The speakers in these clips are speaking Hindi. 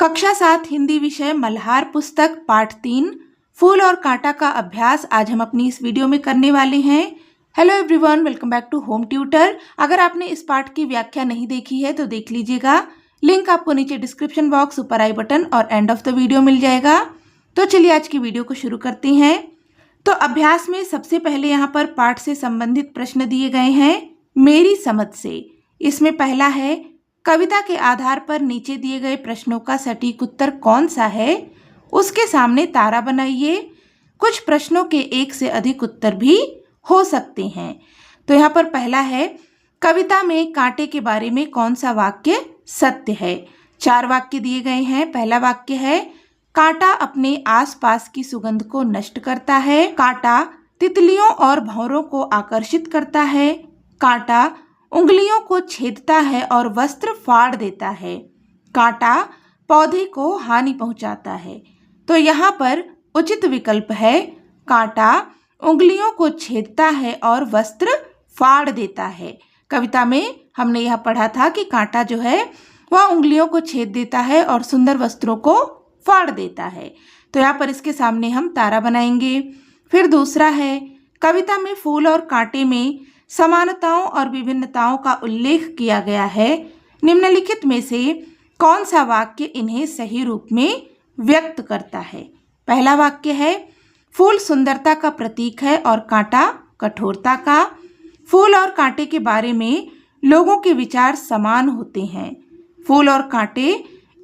कक्षा 7 हिंदी विषय मल्हार पुस्तक पाठ 3 फूल और कांटा का अभ्यास आज हम अपनी इस वीडियो में करने वाले हैं। Hello everyone, welcome back to home tutor. अगर आपने इस पाठ की व्याख्या नहीं देखी है तो देख लीजिएगा। लिंक आपको नीचे डिस्क्रिप्शन बॉक्स, ऊपर आई बटन और एंड ऑफ द वीडियो मिल जाएगा। तो चलिए आज की वीडियो को शुरू करते हैं। तो अभ्यास में सबसे पहले यहाँ पर पाठ से संबंधित प्रश्न दिए गए हैं मेरी समझ से। इसमें पहला है, कविता के आधार पर नीचे दिए गए प्रश्नों का सटीक उत्तर कौन सा है, उसके सामने तारा बनाइए। कुछ प्रश्नों के एक से अधिक उत्तर भी हो सकते हैं। तो यहाँ पर पहला है, कविता में कांटे के बारे में कौन सा वाक्य सत्य है। 4 वाक्य दिए गए हैं। पहला वाक्य है, कांटा अपने आसपास की सुगंध को नष्ट करता है। कांटा तितलियों और भंवरों को आकर्षित करता है। कांटा उंगलियों को छेदता है और वस्त्र फाड़ देता है। कांटा पौधे को हानि पहुंचाता है। तो यहाँ पर उचित विकल्प है, कांटा उंगलियों को छेदता है और वस्त्र फाड़ देता है। कविता में हमने यह पढ़ा था कि कांटा जो है वह उंगलियों को छेद देता है और सुंदर वस्त्रों को फाड़ देता है। तो यहाँ पर इसके सामने हम तारा बनाएंगे। फिर दूसरा है, कविता में फूल और कांटे में समानताओं और विभिन्नताओं का उल्लेख किया गया है। निम्नलिखित में से कौन सा वाक्य इन्हें सही रूप में व्यक्त करता है। पहला वाक्य है, फूल सुंदरता का प्रतीक है और कांटा कठोरता का। फूल और कांटे के बारे में लोगों के विचार समान होते हैं। फूल और कांटे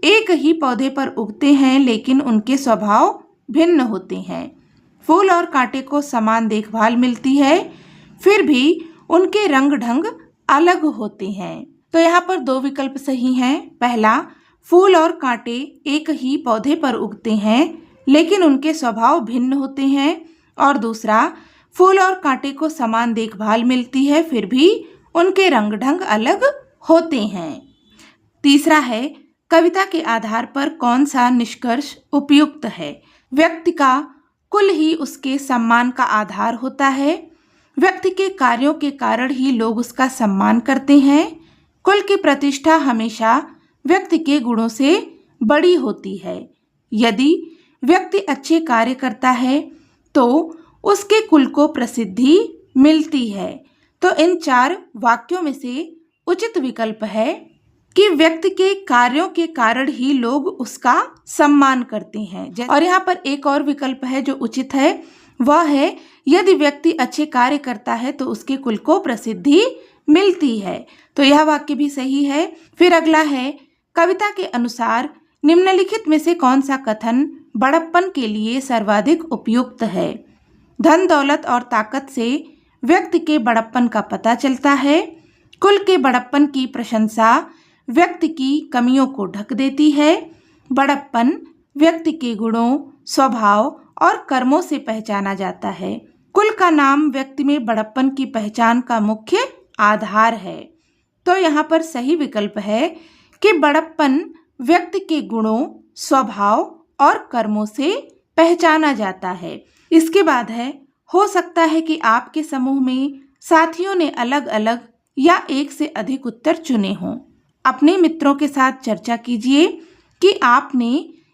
एक ही पौधे पर उगते हैं लेकिन उनके स्वभाव भिन्न होते हैं। फूल और कांटे को समान देखभाल मिलती है, फिर भी उनके रंग ढंग अलग होते हैं। तो यहाँ पर 2 विकल्प सही हैं। पहला, फूल और कांटे एक ही पौधे पर उगते हैं लेकिन उनके स्वभाव भिन्न होते हैं। और दूसरा, फूल और कांटे को समान देखभाल मिलती है, फिर भी उनके रंग ढंग अलग होते हैं। तीसरा है, कविता के आधार पर कौन सा निष्कर्ष उपयुक्त है। व्यक्ति का कुल ही उसके सम्मान का आधार होता है। व्यक्ति के कार्यों के कारण ही लोग उसका सम्मान करते हैं। कुल की प्रतिष्ठा हमेशा व्यक्ति के गुणों से बड़ी होती है। यदि व्यक्ति अच्छे कार्य करता है तो उसके कुल को प्रसिद्धि मिलती है। तो इन 4 वाक्यों में से उचित विकल्प है कि व्यक्ति के कार्यों के कारण ही लोग उसका सम्मान करते हैं। और यहाँ पर एक और विकल्प है जो उचित है, वह है, यदि व्यक्ति अच्छे कार्य करता है तो उसके कुल को प्रसिद्धि मिलती है। तो यह वाक्य भी सही है। फिर अगला है, कविता के अनुसार निम्नलिखित में से कौन सा कथन बड़प्पन के लिए सर्वाधिक उपयुक्त है। धन दौलत और ताकत से व्यक्ति के बड़प्पन का पता चलता है। कुल के बड़प्पन की प्रशंसा व्यक्ति की कमियों को ढक देती है। बड़प्पन व्यक्ति के गुणों, स्वभाव और कर्मों से पहचाना जाता है। कुल का नाम व्यक्ति में बड़प्पन की पहचान का मुख्य आधार है। तो यहाँ पर सही विकल्प है कि बड़प्पन व्यक्ति के गुणों, स्वभाव और कर्मों से पहचाना जाता है। इसके बाद है, हो सकता है कि आपके समूह में साथियों ने अलग अलग या एक से अधिक उत्तर चुने हों। अपने मित्रों के साथ चर्चा कीजिए कि आपने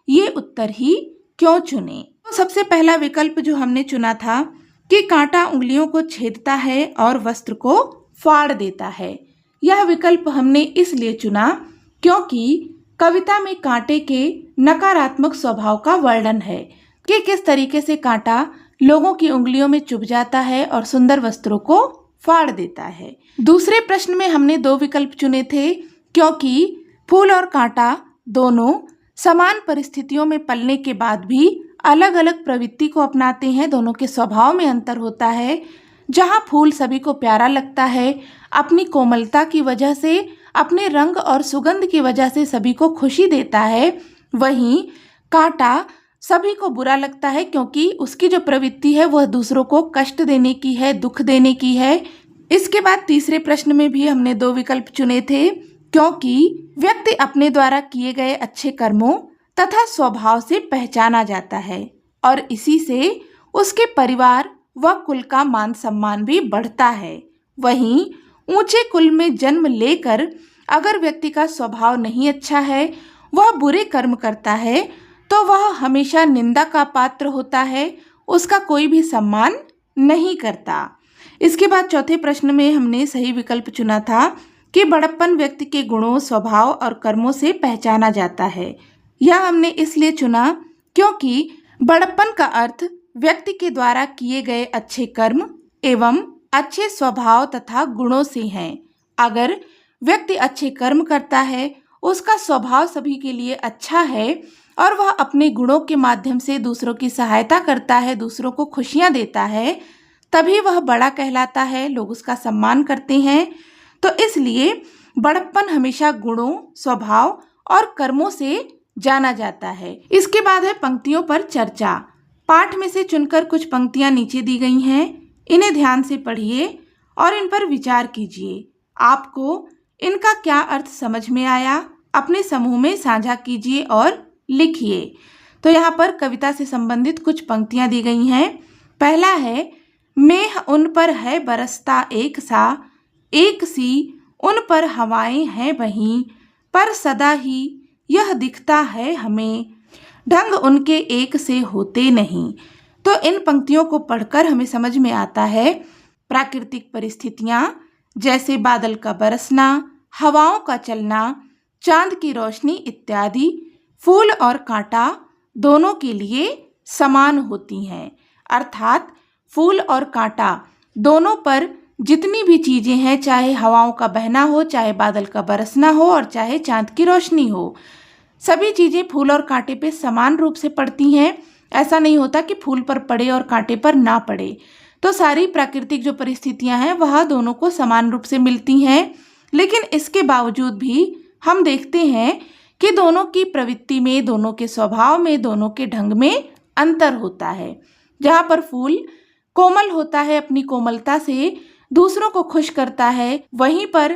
ये उत्तर ही क्यों चुने। तो सबसे पहला विकल्प जो हमने चुना था कि कांटा उंगलियों को छेदता है और वस्त्र को फाड़ देता है, यह विकल्प हमने इसलिए चुना क्योंकि कविता में कांटे के नकारात्मक स्वभाव का वर्णन है कि किस तरीके से कांटा लोगों की उंगलियों में चुभ जाता है और सुंदर वस्त्रों को फाड़ देता है। दूसरे प्रश्न में हमने 2 विकल्प चुने थे क्योंकि फूल और कांटा दोनों समान परिस्थितियों में पलने के बाद भी अलग अलग प्रवृत्ति को अपनाते हैं। दोनों के स्वभाव में अंतर होता है। जहाँ फूल सभी को प्यारा लगता है, अपनी कोमलता की वजह से, अपने रंग और सुगंध की वजह से सभी को खुशी देता है, वहीं कांटा सभी को बुरा लगता है क्योंकि उसकी जो प्रवृत्ति है वह दूसरों को कष्ट देने की है, दुख देने की है। इसके बाद तीसरे प्रश्न में भी हमने 2 विकल्प चुने थे क्योंकि व्यक्ति अपने द्वारा किए गए अच्छे कर्मों तथा स्वभाव से पहचाना जाता है और इसी से उसके परिवार व कुल का मान सम्मान भी बढ़ता है। वहीं ऊंचे कुल में जन्म लेकर अगर व्यक्ति का स्वभाव नहीं अच्छा है वह बुरे कर्म करता है तो वह हमेशा निंदा का पात्र होता है, उसका कोई भी सम्मान नहीं करता। इसके बाद चौथे प्रश्न में हमने सही विकल्प चुना था कि बड़प्पन व्यक्ति के गुणों, स्वभाव और कर्मों से पहचाना जाता है। यह हमने इसलिए चुना क्योंकि बड़प्पन का अर्थ व्यक्ति के द्वारा किए गए अच्छे कर्म एवं अच्छे स्वभाव तथा गुणों से हैं। अगर व्यक्ति अच्छे कर्म करता है, उसका स्वभाव सभी के लिए अच्छा है और वह अपने गुणों के माध्यम से दूसरों की सहायता करता है, दूसरों को खुशियां देता है, तभी वह बड़ा कहलाता है, लोग उसका सम्मान करते हैं। तो इसलिए बड़प्पन हमेशा गुणों, स्वभाव और कर्मों से जाना जाता है। इसके बाद है पंक्तियों पर चर्चा। पाठ में से चुनकर कुछ पंक्तियां नीचे दी गई हैं, इन्हें ध्यान से पढ़िए और इन पर विचार कीजिए। आपको इनका क्या अर्थ समझ में आया, अपने समूह में साझा कीजिए और लिखिए। तो यहाँ पर कविता से संबंधित कुछ पंक्तियां दी गई हैं। पहला है, मेह उन पर है बरसता एक सा, एक सी उन पर हवाएं हैं वहीं, पर सदा ही यह दिखता है हमें, ढंग उनके एक से होते नहीं। तो इन पंक्तियों को पढ़कर हमें समझ में आता है प्राकृतिक परिस्थितियाँ जैसे बादल का बरसना, हवाओं का चलना, चांद की रोशनी इत्यादि फूल और कांटा दोनों के लिए समान होती हैं। अर्थात फूल और कांटा दोनों पर जितनी भी चीज़ें हैं, चाहे हवाओं का बहना हो, चाहे बादल का बरसना हो और चाहे चांद की रोशनी हो, सभी चीज़ें फूल और कांटे पे समान रूप से पड़ती हैं। ऐसा नहीं होता कि फूल पर पड़े और कांटे पर ना पड़े। तो सारी प्राकृतिक जो परिस्थितियां हैं वह दोनों को समान रूप से मिलती हैं। लेकिन इसके बावजूद भी हम देखते हैं कि दोनों की प्रवृत्ति में, दोनों के स्वभाव में, दोनों के ढंग में अंतर होता है। जहाँ पर फूल कोमल होता है, अपनी कोमलता से दूसरों को खुश करता है, वहीं पर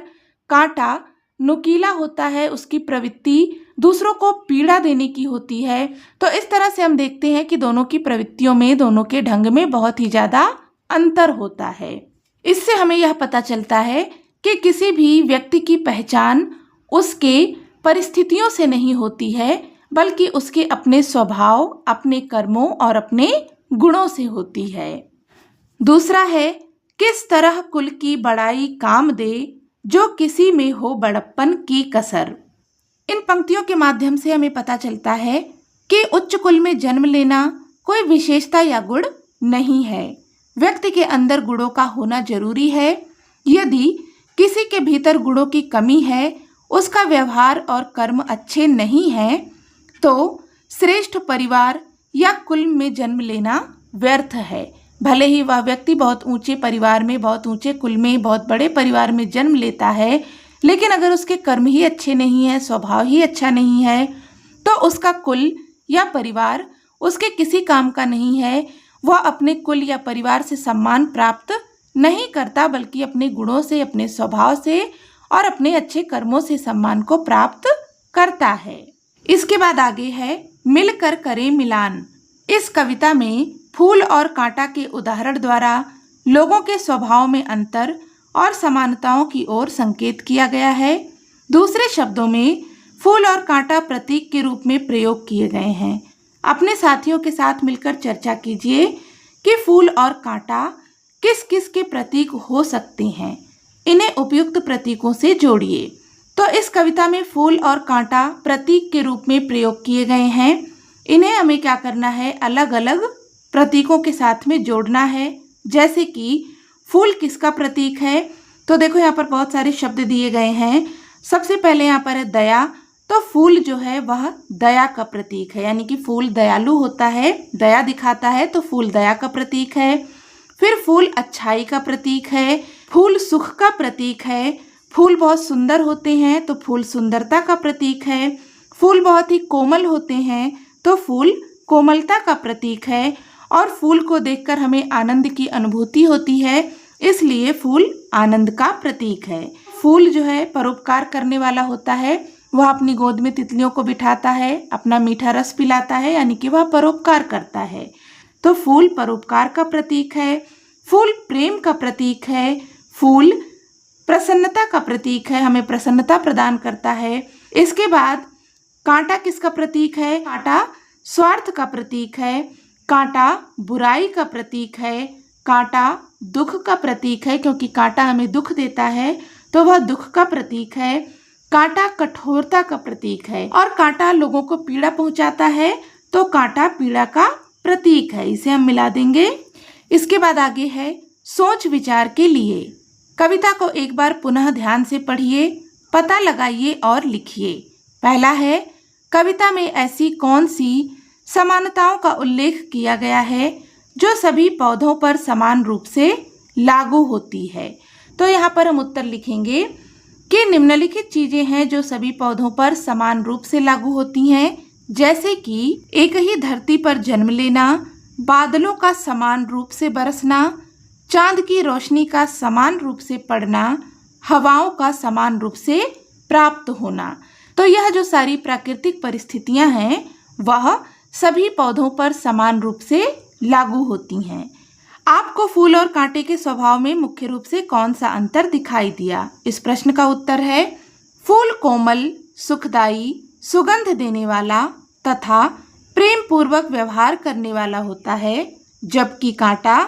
कांटा नुकीला होता है, उसकी प्रवृत्ति दूसरों को पीड़ा देने की होती है। तो इस तरह से हम देखते हैं कि दोनों की प्रवृत्तियों में, दोनों के ढंग में बहुत ही ज़्यादा अंतर होता है। इससे हमें यह पता चलता है कि किसी भी व्यक्ति की पहचान उसके परिस्थितियों से नहीं होती है, बल्कि उसके अपने स्वभाव, अपने कर्मों और अपने गुणों से होती है। दूसरा है, किस तरह कुल की बड़ाई काम दे, जो किसी में हो बड़प्पन की कसर। इन पंक्तियों के माध्यम से हमें पता चलता है कि उच्च कुल में जन्म लेना कोई विशेषता या गुण नहीं है। व्यक्ति के अंदर गुणों का होना जरूरी है। यदि किसी के भीतर गुणों की कमी है, उसका व्यवहार और कर्म अच्छे नहीं हैं, तो श्रेष्ठ परिवार या कुल में जन्म लेना व्यर्थ है। भले ही वह व्यक्ति बहुत ऊंचे परिवार में, बहुत ऊंचे कुल में, बहुत बड़े परिवार में जन्म लेता है, लेकिन अगर उसके कर्म ही अच्छे नहीं है, स्वभाव ही अच्छा नहीं है, तो उसका कुल या परिवार उसके किसी काम का नहीं है। वह अपने कुल या परिवार से सम्मान प्राप्त नहीं करता, बल्कि अपने गुणों से, अपने स्वभाव से और अपने अच्छे कर्मों से सम्मान को प्राप्त करता है। इसके बाद आगे है, मिलकर करें मिलान। इस कविता में फूल और कांटा के उदाहरण द्वारा लोगों के स्वभाव में अंतर और समानताओं की ओर संकेत किया गया है। दूसरे शब्दों में फूल और कांटा प्रतीक के रूप में प्रयोग किए गए हैं। अपने साथियों के साथ मिलकर चर्चा कीजिए कि फूल और कांटा किस किस के प्रतीक हो सकते हैं। इन्हें उपयुक्त प्रतीकों से जोड़िए। तो इस कविता में फूल और कांटा प्रतीक के रूप में प्रयोग किए गए हैं। इन्हें हमें क्या करना है, अलग अलग प्रतीकों के साथ में जोड़ना है। जैसे कि फूल किसका प्रतीक है, तो देखो यहाँ पर बहुत सारे शब्द दिए गए हैं। सबसे पहले यहाँ पर है दया, तो फूल जो है वह दया का प्रतीक है, यानी कि फूल दयालु होता है, दया दिखाता है, तो फूल दया का प्रतीक है। फिर फूल अच्छाई का प्रतीक है, फूल सुख का प्रतीक है। फूल बहुत सुंदर होते हैं तो फूल सुंदरता का प्रतीक है। फूल बहुत ही कोमल होते हैं तो फूल कोमलता का प्रतीक है। और फूल को देखकर हमें आनंद की अनुभूति होती है, इसलिए फूल आनंद का प्रतीक है। फूल जो है परोपकार करने वाला होता है, वह अपनी गोद में तितलियों को बिठाता है, अपना मीठा रस पिलाता है, यानी कि वह परोपकार करता है। तो फूल परोपकार का प्रतीक है। फूल प्रेम का प्रतीक है। फूल प्रसन्नता का प्रतीक है, हमें प्रसन्नता प्रदान करता है। इसके बाद कांटा किसका प्रतीक है? कांटा स्वार्थ का प्रतीक है। कांटा बुराई का प्रतीक है। कांटा दुख का प्रतीक है, क्योंकि कांटा हमें दुख देता है तो वह दुख का प्रतीक है। कांटा कठोरता का प्रतीक है और कांटा लोगों को पीड़ा पहुंचाता है तो कांटा पीड़ा का प्रतीक है। इसे हम मिला देंगे। इसके बाद आगे है सोच विचार के लिए। कविता को एक बार पुनः ध्यान से पढ़िए, पता लगाइए और लिखिए। पहला है, कविता में ऐसी कौन सी समानताओं का उल्लेख किया गया है जो सभी पौधों पर समान रूप से लागू होती है? तो यहाँ पर हम उत्तर लिखेंगे कि निम्नलिखित चीजें हैं जो सभी पौधों पर समान रूप से लागू होती हैं, जैसे कि एक ही धरती पर जन्म लेना, बादलों का समान रूप से बरसना, चांद की रोशनी का समान रूप से पड़ना, हवाओं का समान रूप से प्राप्त होना। तो यह जो सारी प्राकृतिक परिस्थितियां हैं वह सभी पौधों पर समान रूप से लागू होती हैं। आपको फूल और कांटे के स्वभाव में मुख्य रूप से कौन सा अंतर दिखाई दिया? इस प्रश्न का उत्तर है, फूल कोमल, सुखदायी, सुगंध देने वाला तथा प्रेम पूर्वक व्यवहार करने वाला होता है, जबकि कांटा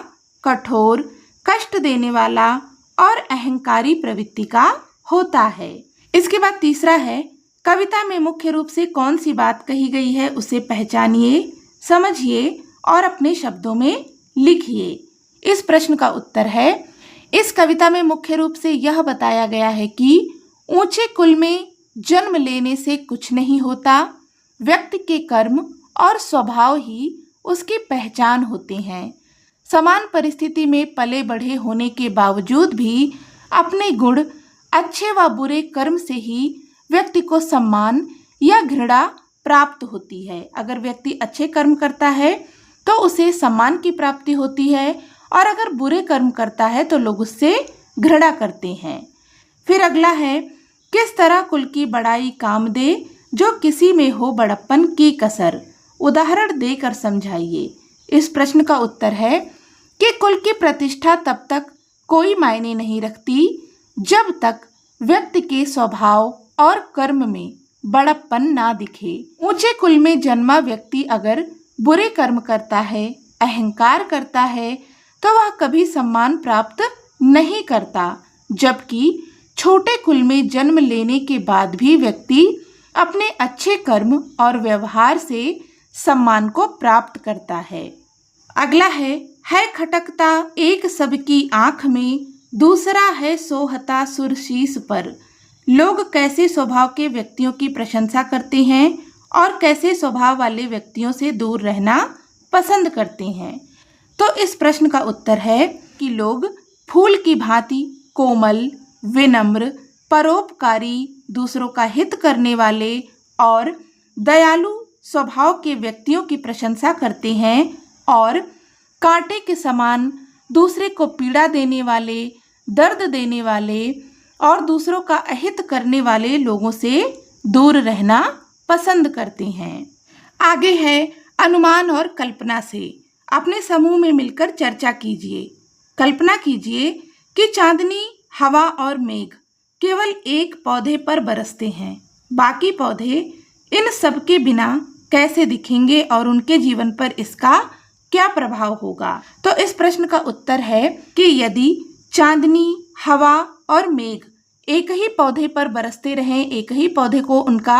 कठोर, कष्ट देने वाला और अहंकारी प्रवृत्ति का होता है। इसके बाद तीसरा है, कविता में मुख्य रूप से कौन सी बात कही गई है उसे पहचानिए, समझिए और अपने शब्दों में लिखिए। इस प्रश्न का उत्तर है, इस कविता में मुख्य रूप से यह बताया गया है कि ऊंचे कुल में जन्म लेने से कुछ नहीं होता, व्यक्ति के कर्म और स्वभाव ही उसकी पहचान होते हैं। समान परिस्थिति में पले बढ़े होने के बावजूद भी अपने गुण, अच्छे व बुरे कर्म से ही व्यक्ति को सम्मान या घृणा प्राप्त होती है। अगर व्यक्ति अच्छे कर्म करता है तो उसे सम्मान की प्राप्ति होती है और अगर बुरे कर्म करता है तो लोग उससे घृणा करते हैं। फिर अगला है, किस तरह कुल की बड़ाई काम दे जो किसी में हो बड़प्पन की कसर? उदाहरण देकर समझाइए। इस प्रश्न का उत्तर है कि कुल की प्रतिष्ठा तब तक कोई मायने नहीं रखती जब तक व्यक्ति के स्वभाव और कर्म में बड़प्पन ना दिखे। ऊंचे कुल में जन्मा व्यक्ति अगर बुरे कर्म करता है, अहंकार करता है, तो वह कभी सम्मान प्राप्त नहीं करता, जबकि छोटे कुल में जन्म लेने के बाद भी व्यक्ति अपने अच्छे कर्म और व्यवहार से सम्मान को प्राप्त करता है। अगला है खटकता एक सबकी आंख में, दूसरा है सोहता सुर शीस पर। लोग कैसे स्वभाव के व्यक्तियों की प्रशंसा करते हैं और कैसे स्वभाव वाले व्यक्तियों से दूर रहना पसंद करते हैं? तो इस प्रश्न का उत्तर है कि लोग फूल की भांति कोमल, विनम्र, परोपकारी, दूसरों का हित करने वाले और दयालु स्वभाव के व्यक्तियों की प्रशंसा करते हैं और कांटे के समान दूसरे को पीड़ा देने वाले, दर्द देने वाले और दूसरों का अहित करने वाले लोगों से दूर रहना पसंद करते हैं। आगे है अनुमान और कल्पना से। अपने समूह में मिलकर चर्चा कीजिए। कल्पना कीजिए कि चांदनी, हवा और मेघ केवल एक पौधे पर बरसते हैं। बाकी पौधे इन सब के बिना कैसे दिखेंगे और उनके जीवन पर इसका क्या प्रभाव होगा? तो इस प्रश्न का उत्तर है कि यदि चांदनी, हवा और मेघ एक ही पौधे पर बरसते रहें, एक ही पौधे को उनका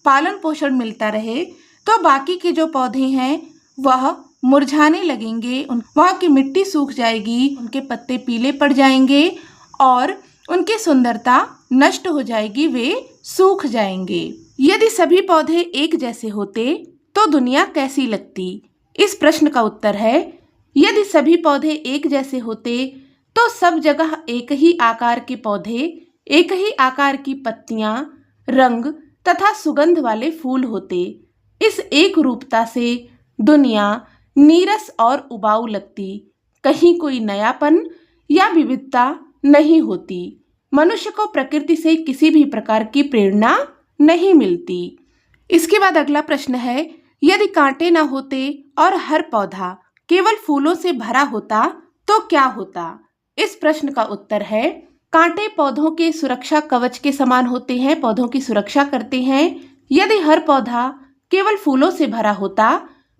पालन पोषण मिलता रहे, तो बाकी के जो पौधे हैं वह मुरझाने लगेंगे, वहाँ की मिट्टी सूख जाएगी, उनके पत्ते पीले पड़ जाएंगे और उनकी सुंदरता नष्ट हो जाएगी, वे सूख जाएंगे। यदि सभी पौधे एक जैसे होते तो दुनिया कैसी लगती? इस प्रश्न का उत्तर है, यदि सभी पौधे एक जैसे होते तो सब जगह एक ही आकार के पौधे, एक ही आकार की पत्तियां, रंग तथा सुगंध वाले फूल होते। इस एक रूपता से दुनिया नीरस और उबाऊ लगती, कहीं कोई नयापन या विविधता नहीं होती। मनुष्य को प्रकृति से किसी भी प्रकार की प्रेरणा नहीं मिलती। इसके बाद अगला प्रश्न है, यदि कांटे न होते और हर पौधा केवल फूलों से भरा होता तो क्या होता? इस प्रश्न का उत्तर है, कांटे पौधों के सुरक्षा कवच के समान होते हैं, पौधों की सुरक्षा करते हैं। यदि हर पौधा केवल फूलों से भरा होता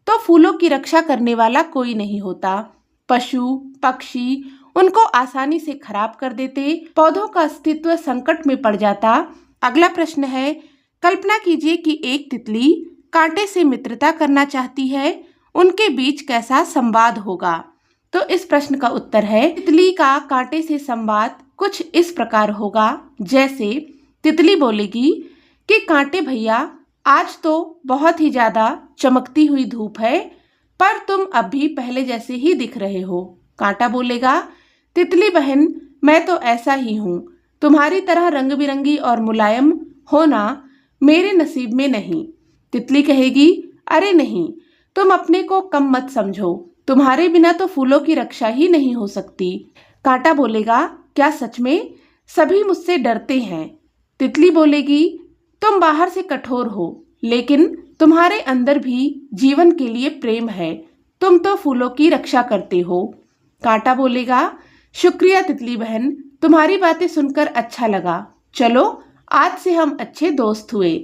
तो फूलों की रक्षा करने वाला कोई नहीं होता। पशु पक्षी उनको आसानी से खराब कर देते, पौधों का अस्तित्व संकट में पड़ जाता। अगला प्रश्न है, कल्पना कीजिए कि एक तितली कांटे से मित्रता करना चाहती है, उनके बीच कैसा संवाद होगा? तो इस प्रश्न का उत्तर है, तितली का कांटे से संवाद कुछ इस प्रकार होगा। जैसे तितली बोलेगी कि कांटे भैया, आज तो बहुत ही ज्यादा चमकती हुई धूप है, पर तुम अब भी पहले जैसे ही दिख रहे हो। कांटा बोलेगा, तितली बहन, मैं तो ऐसा ही हूँ, तुम्हारी तरह रंग बिरंगी और मुलायम होना मेरे नसीब में नहीं। तितली कहेगी, अरे नहीं, तुम अपने को कम मत समझो, तुम्हारे बिना तो फूलों की रक्षा ही नहीं हो सकती। कांटा बोलेगा, क्या सच में? सभी मुझसे डरते हैं। तितली बोलेगी, तुम बाहर से कठोर हो, लेकिन तुम्हारे अंदर भी जीवन के लिए प्रेम है, तुम तो फूलों की रक्षा करते हो। कांटा बोलेगा, शुक्रिया तितली बहन, तुम्हारी बातें सुनकर अच्छा लगा, चलो आज से हम अच्छे दोस्त हुए।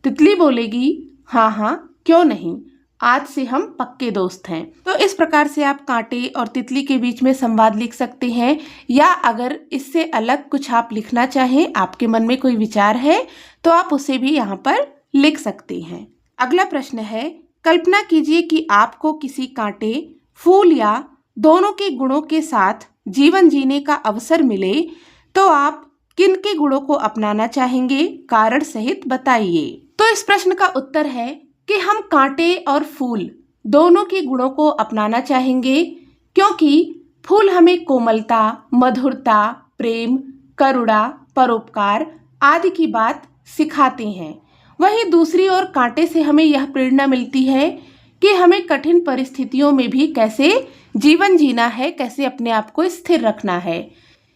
तितली बोलेगी, हाँ हाँ, क्यों नहीं, आज से हम पक्के दोस्त हैं। तो इस प्रकार से आप कांटे और तितली के बीच में संवाद लिख सकते हैं, या अगर इससे अलग कुछ आप लिखना चाहें, आपके मन में कोई विचार है तो आप उसे भी यहाँ पर लिख सकते हैं। अगला प्रश्न है, कल्पना कीजिए कि आपको किसी कांटे, फूल या दोनों के गुणों के साथ जीवन जीने का अवसर मिले तो आप किन के गुणों को अपनाना चाहेंगे? कारण सहित बताइए। तो इस प्रश्न का उत्तर है कि हम कांटे और फूल दोनों के गुणों को अपनाना चाहेंगे, क्योंकि फूल हमें कोमलता, मधुरता, प्रेम, करुणा, परोपकार आदि की बात सिखाते हैं। वहीं दूसरी ओर कांटे से हमें यह प्रेरणा मिलती है कि हमें कठिन परिस्थितियों में भी कैसे जीवन जीना है, कैसे अपने आप को स्थिर रखना है।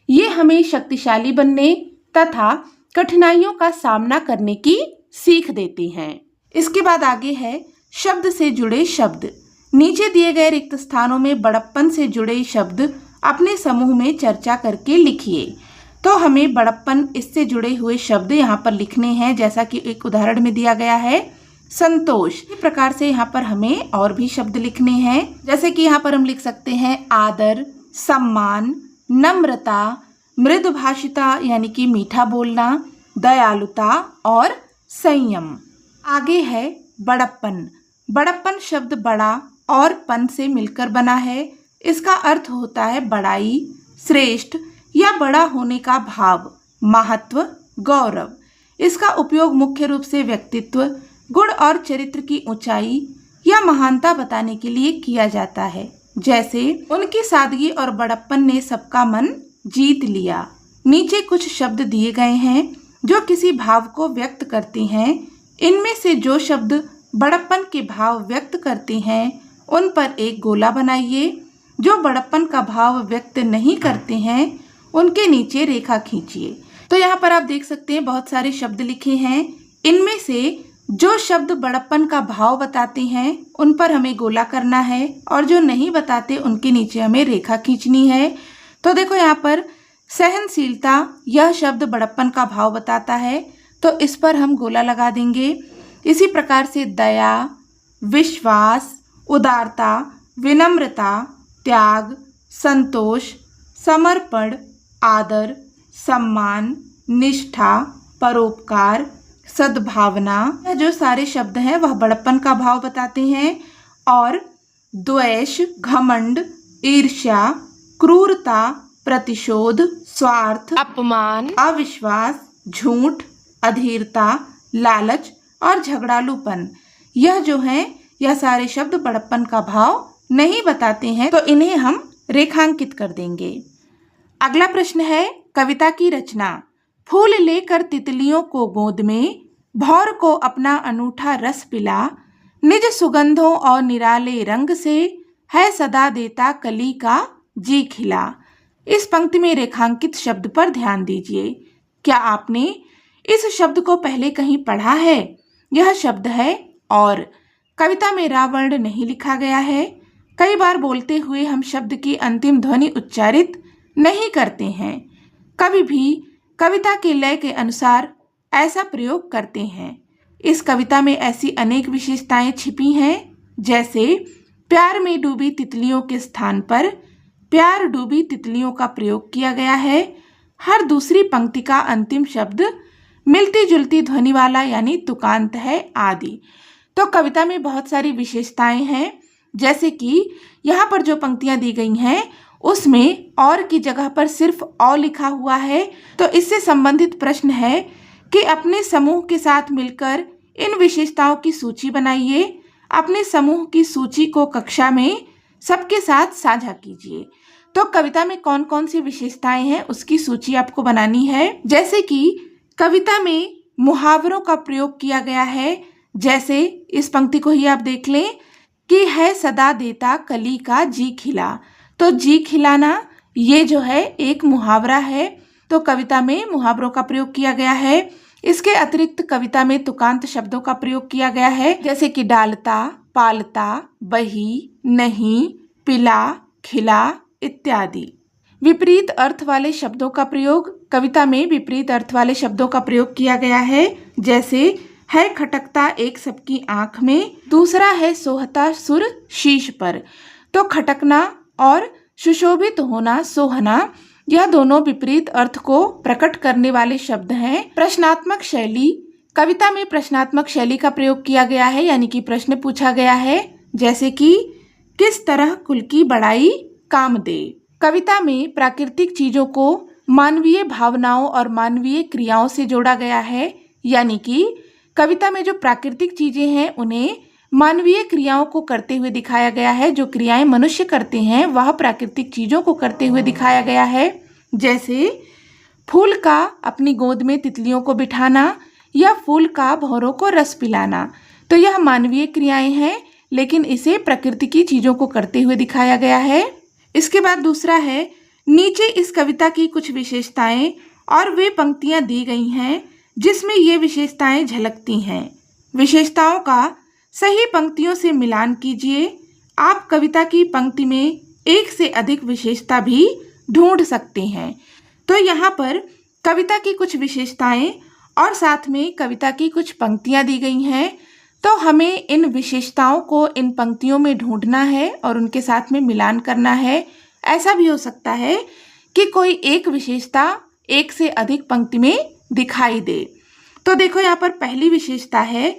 ये हमें शक्तिशाली बनने तथा कठिनाइयों का सामना करने की सीख देती हैं। इसके बाद आगे है शब्द से जुड़े शब्द। नीचे दिए गए रिक्त स्थानों में बड़प्पन से जुड़े शब्द अपने समूह में चर्चा करके लिखिए। तो हमें बड़प्पन इससे जुड़े हुए शब्द यहाँ पर लिखने हैं, जैसा कि एक उदाहरण में दिया गया है, संतोष। इस प्रकार से यहाँ पर हमें और भी शब्द लिखने हैं, जैसे कि यहाँ पर हम लिख सकते हैं आदर, सम्मान, नम्रता, मृदुभाषिता यानी कि मीठा बोलना, दयालुता और संयम। आगे है बड़प्पन। बड़प्पन शब्द बड़ा और पन से मिलकर बना है। इसका अर्थ होता है बड़ाई, श्रेष्ठ या बड़ा होने का भाव, महत्व, गौरव। इसका उपयोग मुख्य रूप से व्यक्तित्व, गुण और चरित्र की ऊंचाई या महानता बताने के लिए किया जाता है। जैसे उनकी सादगी और बड़प्पन ने सबका मन जीत लिया। नीचे कुछ शब्द दिए गए हैं जो किसी भाव को व्यक्त करते हैं। इनमें से जो शब्द बड़प्पन के भाव व्यक्त करते हैं उन पर एक गोला बनाइए। जो बड़प्पन का भाव व्यक्त नहीं करते हैं उनके नीचे रेखा खींचिए। तो यहाँ पर आप देख सकते हैं बहुत सारे शब्द लिखे हैं। इनमें से जो शब्द बड़प्पन का भाव बताते हैं उन पर हमें गोला करना है, और जो नहीं बताते उनके नीचे हमें रेखा खींचनी है। तो देखो यहाँ पर सहनशीलता, यह शब्द बड़प्पन का भाव बताता है, तो इस पर हम गोला लगा देंगे। इसी प्रकार से दया, विश्वास, उदारता, विनम्रता, त्याग, संतोष, समर्पण, आदर, सम्मान, निष्ठा, परोपकार, सद्भावना, यह जो सारे शब्द हैं वह बड़प्पन का भाव बताते हैं। और द्वेष, घमंड, ईर्ष्या, क्रूरता, प्रतिशोध, स्वार्थ, अपमान, अविश्वास, झूठ, अधीरता, लालच और झगड़ालूपन, यह जो है यह सारे शब्द बड़प्पन का भाव नहीं बताते हैं, तो इन्हें हम रेखांकित कर देंगे। अगला प्रश्न है कविता की रचना। फूल लेकर तितलियों को गोद में, भौर को अपना अनूठा रस पिला, निज सुगंधों और निराले रंग से, है सदा देता कली का जी खिला। इस पंक्ति में रेखांकित शब्द पर ध्यान दीजिए। क्या आपने इस शब्द को पहले कहीं पढ़ा है? यह शब्द है और। कविता में रावण नहीं लिखा गया है। कई बार बोलते हुए हम शब्द की अंतिम ध्वनि उच्चारित नहीं करते हैं। कभी भी कविता के लय के अनुसार ऐसा प्रयोग करते हैं। इस कविता में ऐसी अनेक विशेषताएं छिपी हैं, जैसे प्यार में डूबी तितलियों के स्थान पर प्यार डूबी तितलियों का प्रयोग किया गया है। हर दूसरी पंक्ति का अंतिम शब्द मिलती जुलती ध्वनि वाला यानी तुकांत है आदि। तो कविता में बहुत सारी विशेषताएं हैं, जैसे कि यहाँ पर जो पंक्तियां दी गई हैं उसमें और की जगह पर सिर्फ औ लिखा हुआ है। तो इससे संबंधित प्रश्न है कि अपने समूह के साथ मिलकर इन विशेषताओं की सूची बनाइए। अपने समूह की सूची को कक्षा में सबके साथ साझा कीजिए। तो कविता में कौन कौन सी विशेषताएं हैं उसकी सूची आपको बनानी है। जैसे कि कविता में मुहावरों का प्रयोग किया गया है, जैसे इस पंक्ति को ही आप देख लें कि है सदा देता कली का जी खिला। तो जी खिलाना ये जो है एक मुहावरा है, तो कविता में मुहावरों का प्रयोग किया गया है। इसके अतिरिक्त कविता में तुकांत शब्दों का प्रयोग किया गया है, जैसे कि डालता, पालता, बही, नहीं, पिला, खिला इत्यादि। विपरीत अर्थ वाले शब्दों का प्रयोग, कविता में विपरीत अर्थ वाले शब्दों का प्रयोग किया गया है, जैसे है खटकता एक सबकी आंख में, दूसरा है सोहता सुर शीश पर। तो खटकना और सुशोभित होना, सोहना, यह दोनों विपरीत अर्थ को प्रकट करने वाले शब्द हैं। प्रश्नात्मक शैली, कविता में प्रश्नात्मक शैली का प्रयोग किया गया है, यानी कि प्रश्न पूछा गया है, जैसे कि किस तरह कुल की बड़ाई काम दे। कविता में प्राकृतिक चीजों को मानवीय भावनाओं और मानवीय क्रियाओं से जोड़ा गया है, यानी कि कविता में जो प्राकृतिक चीजें हैं उन्हें मानवीय क्रियाओं को करते हुए दिखाया गया है। जो क्रियाएं मनुष्य करते हैं वह प्राकृतिक चीजों को करते हुए दिखाया गया है, जैसे फूल का अपनी गोद में तितलियों को बिठाना या फूल का भौरों को रस पिलाना। तो यह मानवीय क्रियाएं हैं, लेकिन इसे प्रकृति की चीजों को करते हुए दिखाया गया है। इसके बाद दूसरा है, नीचे इस कविता की कुछ विशेषताएं और वे पंक्तियां दी गई हैं जिसमें ये विशेषताएं झलकती हैं। विशेषताओं का सही पंक्तियों से मिलान कीजिए। आप कविता की पंक्ति में एक से अधिक विशेषता भी ढूंढ सकते हैं। तो यहाँ पर कविता की कुछ विशेषताएं और साथ में कविता की कुछ पंक्तियां दी गई हैं, तो हमें इन विशेषताओं को इन पंक्तियों में ढूंढना है और उनके साथ में मिलान करना है। ऐसा भी हो सकता है कि कोई एक विशेषता एक से अधिक पंक्ति में दिखाई दे। तो देखो यहाँ पर पहली विशेषता है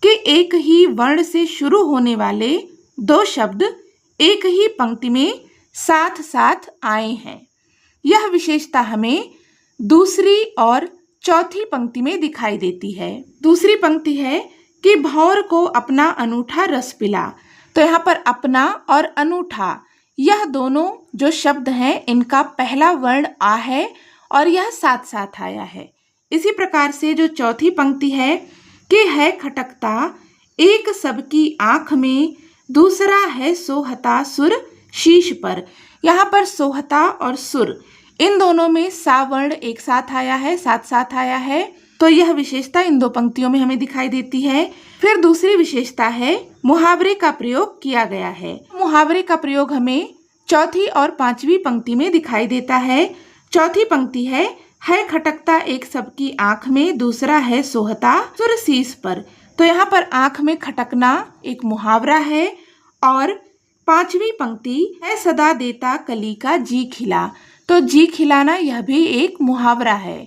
कि एक ही वर्ण से शुरू होने वाले दो शब्द एक ही पंक्ति में साथ साथ आए हैं। यह विशेषता हमें दूसरी और चौथी पंक्ति में दिखाई देती है। दूसरी पंक्ति है कि भौर को अपना अनूठा रस पिला। तो यहाँ पर अपना और अनूठा, यह दोनों जो शब्द हैं इनका पहला वर्ण आ है और यह साथ साथ आया है। इसी प्रकार से जो चौथी पंक्ति है कि है खटकता एक सबकी आंख में, दूसरा है सोहता सुर शीश पर। यहाँ पर सोहता और सुर इन दोनों में सा वर्ण एक साथ आया है, साथ साथ आया है। तो यह विशेषता इन दो पंक्तियों में हमें दिखाई देती है। फिर दूसरी विशेषता है मुहावरे का प्रयोग किया गया है। मुहावरे का प्रयोग हमें चौथी और पांचवी पंक्ति में दिखाई देता है। चौथी पंक्ति है खटकता एक सबकी आंख में, दूसरा है सोहता सुर शीश पर। तो यहाँ पर आंख में खटकना एक मुहावरा है और पांचवी पंक्ति है सदा देता कली का जी खिला। तो जी खिलाना यह भी एक मुहावरा है।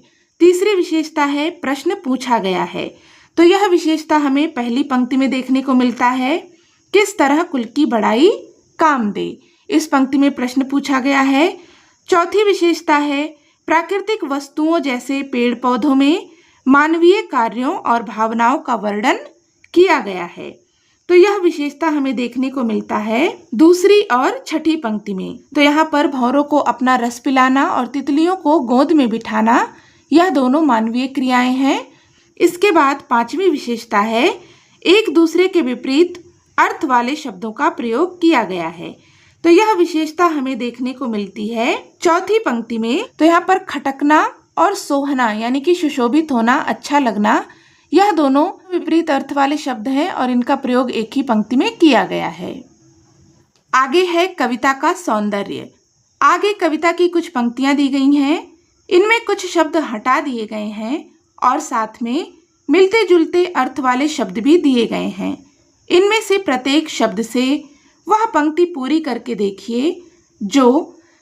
तीसरी विशेषता है प्रश्न पूछा गया है। तो यह विशेषता हमें पहली पंक्ति में देखने को मिलता है, किस तरह कुल की बड़ाई काम दे। इस पंक्ति में प्रश्न पूछा गया है। चौथी विशेषता है प्राकृतिक वस्तुओं जैसे पेड़ पौधों में मानवीय कार्यों और भावनाओं का वर्णन किया गया है। तो यह विशेषता हमें देखने को मिलता है दूसरी और छठी पंक्ति में। तो यहाँ पर भौरों को अपना रस पिलाना और तितलियों को गोद में बिठाना, यह दोनों मानवीय क्रियाएं हैं। इसके बाद पांचवी विशेषता है एक दूसरे के विपरीत अर्थ वाले शब्दों का प्रयोग किया गया है। तो यह विशेषता हमें देखने को मिलती है चौथी पंक्ति में। तो यहाँ पर खटकना और सोहना यानी कि सुशोभित होना, अच्छा लगना, यह दोनों विपरीत अर्थ वाले शब्द हैं और इनका प्रयोग एक ही पंक्ति में किया गया है। आगे है कविता का सौंदर्य। आगे कविता की कुछ पंक्तियां दी गई हैं, इनमें कुछ शब्द हटा दिए गए हैं और साथ में मिलते जुलते अर्थ वाले शब्द भी दिए गए हैं। इनमें से प्रत्येक शब्द से वह पंक्ति पूरी करके देखिए जो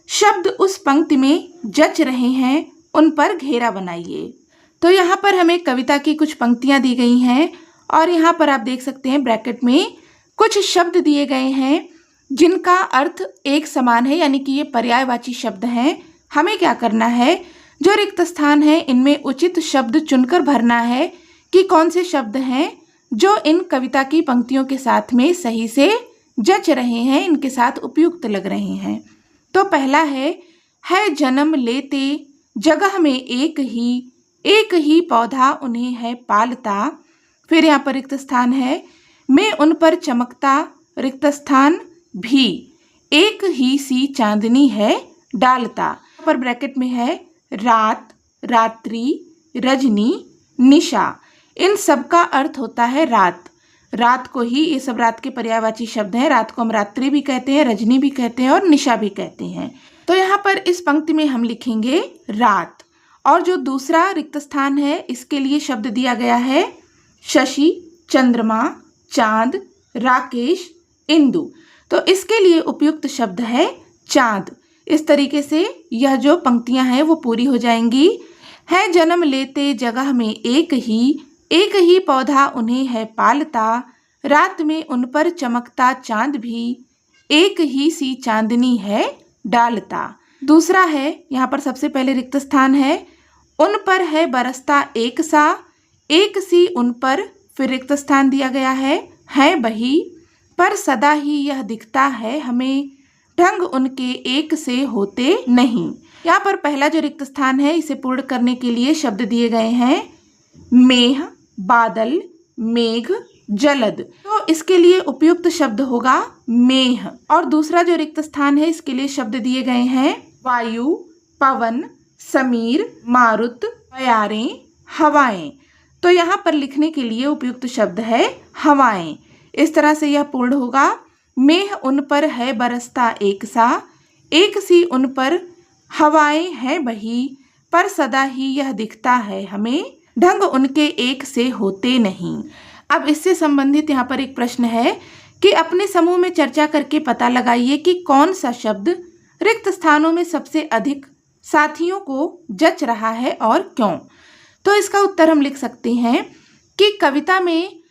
शब्द उस पंक्ति में जच रहे हैं, उन पर घेरा बनाइए। तो यहाँ पर हमें कविता की कुछ पंक्तियाँ दी गई हैं और यहाँ पर आप देख सकते हैं ब्रैकेट में कुछ शब्द दिए गए हैं जिनका अर्थ एक समान है, यानी कि ये पर्यायवाची शब्द हैं। हमें क्या करना है, जो रिक्त स्थान है इनमें उचित शब्द चुनकर भरना है कि कौन से शब्द हैं जो इन कविता की पंक्तियों के साथ में सही से जच रहे हैं, इनके साथ उपयुक्त लग रहे हैं। तो पहला है जन्म लेते जगह में एक ही पौधा उन्हें है पालता। फिर यहाँ पर रिक्त स्थान है, मैं उन पर चमकता रिक्त स्थान भी, एक ही सी चांदनी है डालता। यहाँ पर ब्रैकेट में है रात, रात्रि, रजनी, निशा। इन सब का अर्थ होता है रात। रात को ही, ये सब रात के पर्यायवाची शब्द हैं। रात को हम रात्रि भी कहते हैं, रजनी भी कहते हैं और निशा भी कहते हैं। तो यहाँ पर इस पंक्ति में हम लिखेंगे रात। और जो दूसरा रिक्त स्थान है इसके लिए शब्द दिया गया है शशि, चंद्रमा, चांद, राकेश, इंदु। तो इसके लिए उपयुक्त शब्द है चांद। इस तरीके से यह जो पंक्तियां हैं वो पूरी हो जाएंगी। है जन्म लेते जगह में एक ही पौधा उन्हें है पालता, रात में उन पर चमकता चांद भी, एक ही सी चांदनी है डालता। दूसरा है, यहाँ पर सबसे पहले रिक्त स्थान है, उन पर है बरसता एक सी उन पर। फिर रिक्त स्थान दिया गया है बही, पर सदा ही यह दिखता है हमें, ढंग उनके एक से होते नहीं। यहाँ पर पहला जो रिक्त स्थान है इसे पूर्ण करने के लिए शब्द दिए गए हैं मेघ, बादल, मेघ, जलद। तो इसके लिए उपयुक्त शब्द होगा मेघ। और दूसरा जो रिक्त स्थान है इसके लिए शब्द दिए गए हैं वायु, पवन, समीर, मारुत, बयारें, हवाएं। तो यहाँ पर लिखने के लिए उपयुक्त शब्द है हवाएं। इस तरह से यह पूर्ण होगा, मेघ उन पर है बरसता एक सी उन पर, हवाएं हैं बही, पर सदा ही यह दिखता है हमें, ढंग उनके एक से होते नहीं। अब इससे संबंधित यहाँ पर एक प्रश्न है कि अपने समूह में चर्चा करके पता लगाइए कि कौन सा शब्द रिक्त स्थानों में सबसे अधिक साथियों को जच रहा है और क्यों। तो इसका उत्तर हम लिख सकते हैं कि कविता में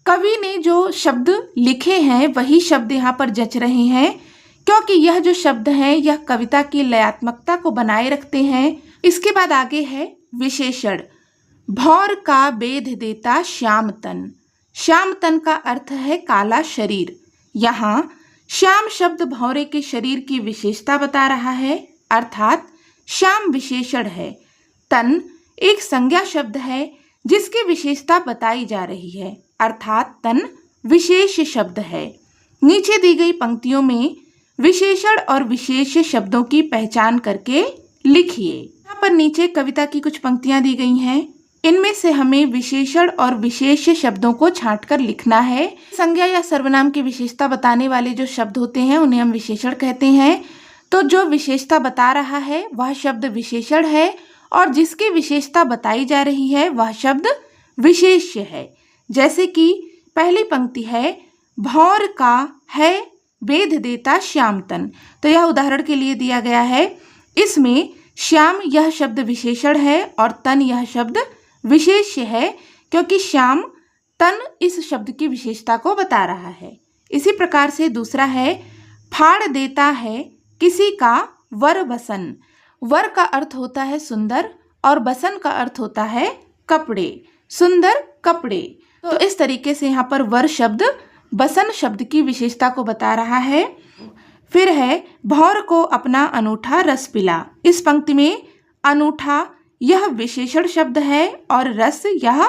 कवि ने जो शब्द लिखे हैं वही शब्द यहाँ पर जच रहे हैं, क्योंकि यह जो शब्द हैं यह कविता की लयात्मकता को बनाए रखते हैं। इसके बाद आगे है विशेषण। भौर का बेध देता श्याम तन। श्याम तन का अर्थ है काला शरीर। यहाँ श्याम शब्द भौरे के शरीर की विशेषता बता रहा है, अर्थात श्याम विशेषण है। तन एक संज्ञा शब्द है जिसकी विशेषता बताई जा रही है, अर्थात तन विशेष शब्द है। नीचे दी गई पंक्तियों में विशेषण और विशेष शब्दों की पहचान करके लिखिए। यहाँ पर नीचे कविता की कुछ पंक्तियां दी गई हैं, इनमें से हमें विशेषण और विशेष शब्दों को छांटकर लिखना है। संज्ञा या सर्वनाम की विशेषता बताने वाले जो शब्द होते हैं उन्हें हम विशेषण कहते हैं। तो जो विशेषता बता रहा है वह शब्द विशेषण है और जिसकी विशेषता बताई जा रही है वह शब्द विशेष्य है। जैसे कि पहली पंक्ति है भौर का है बेध देता श्याम तन। तो यह उदाहरण के लिए दिया गया है। इसमें श्याम यह शब्द विशेषण है और तन यह शब्द विशेष्य है, क्योंकि श्याम तन इस शब्द की विशेषता को बता रहा है। इसी प्रकार से दूसरा है फाड़ देता है किसी का वर बसन। वर का अर्थ होता है सुंदर और बसन का अर्थ होता है कपड़े, सुंदर कपड़े। तो इस तरीके से यहाँ पर वर शब्द बसन शब्द की विशेषता को बता रहा है। फिर है भौर को अपना अनूठा रस पिला। इस पंक्ति में अनूठा यह विशेषण शब्द है और रस यह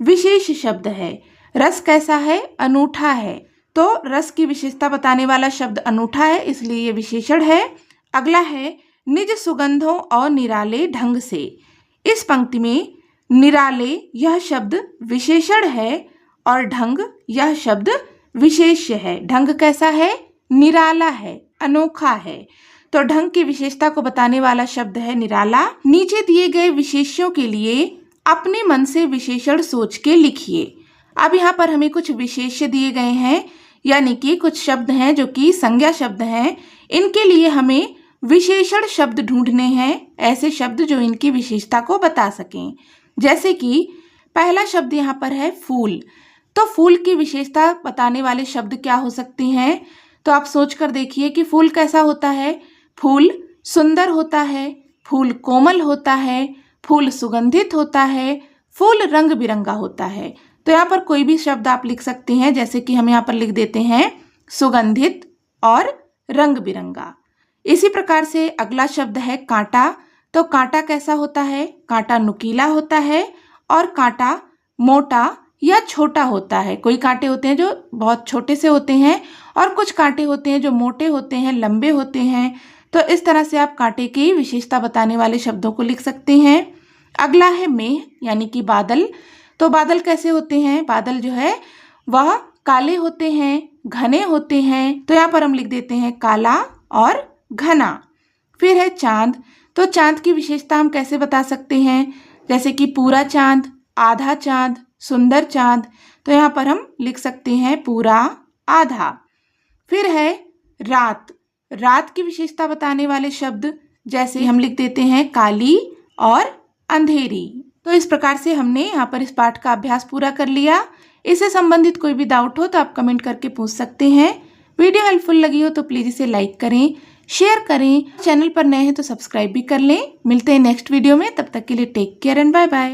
विशेष शब्द है। रस कैसा है? अनूठा है। तो रस की विशेषता बताने वाला शब्द अनूठा है, इसलिए ये विशेषण है। अगला है निज सुगंधों और निराले ढंग से। इस पंक्ति में निराले यह शब्द विशेषण है और ढंग यह शब्द विशेष्य है। ढंग कैसा है? निराला है, अनोखा है। तो ढंग की विशेषता को बताने वाला शब्द है निराला। नीचे दिए गए विशेष्यों के लिए अपने मन से विशेषण सोच के लिखिए। अब यहाँ पर हमें कुछ विशेष्य दिए गए हैं, यानी कि कुछ शब्द हैं जो कि संज्ञा शब्द हैं। इनके लिए हमें विशेषण शब्द ढूंढने हैं, ऐसे शब्द जो इनकी विशेषता को बता सकें। जैसे कि पहला शब्द यहाँ पर है फूल, तो फूल की विशेषता बताने वाले शब्द क्या हो सकते हैं? तो आप सोच कर देखिए कि फूल कैसा होता है। फूल सुंदर होता है, फूल कोमल होता है, फूल सुगंधित होता है, फूल रंग बिरंगा होता है। तो यहाँ पर कोई भी शब्द आप लिख सकते हैं, जैसे कि हम यहाँ पर लिख देते हैं सुगंधित और रंग बिरंगा। इसी प्रकार से अगला शब्द है कांटा, तो कांटा कैसा होता है? कांटा नुकीला होता है और कांटा मोटा या छोटा होता है। कोई कांटे होते हैं जो बहुत छोटे से होते हैं और कुछ कांटे होते हैं जो मोटे होते हैं, लंबे होते हैं। तो इस तरह से आप कांटे की विशेषता बताने वाले शब्दों को लिख सकते हैं। अगला है मेघ, यानी कि बादल। तो बादल कैसे होते हैं? बादल जो है वह काले होते हैं, घने होते हैं। तो यहाँ पर हम लिख देते हैं काला और घना। फिर है चांद, तो चांद की विशेषता हम कैसे बता सकते हैं? जैसे कि पूरा चांद, आधा चांद, सुंदर चांद। तो यहाँ पर हम लिख सकते हैं पूरा, आधा। फिर है रात, रात की विशेषता बताने वाले शब्द जैसे हम लिख देते हैं काली और अंधेरी। तो इस प्रकार से हमने यहाँ पर इस पाठ का अभ्यास पूरा कर लिया। इससे संबंधित कोई भी डाउट हो तो आप कमेंट करके पूछ सकते हैं। वीडियो हेल्पफुल लगी हो तो प्लीज़ इसे लाइक करें, शेयर करें। चैनल पर नए हैं तो सब्सक्राइब भी कर लें। मिलते हैं नेक्स्ट वीडियो में, तब तक के लिए take care and bye bye.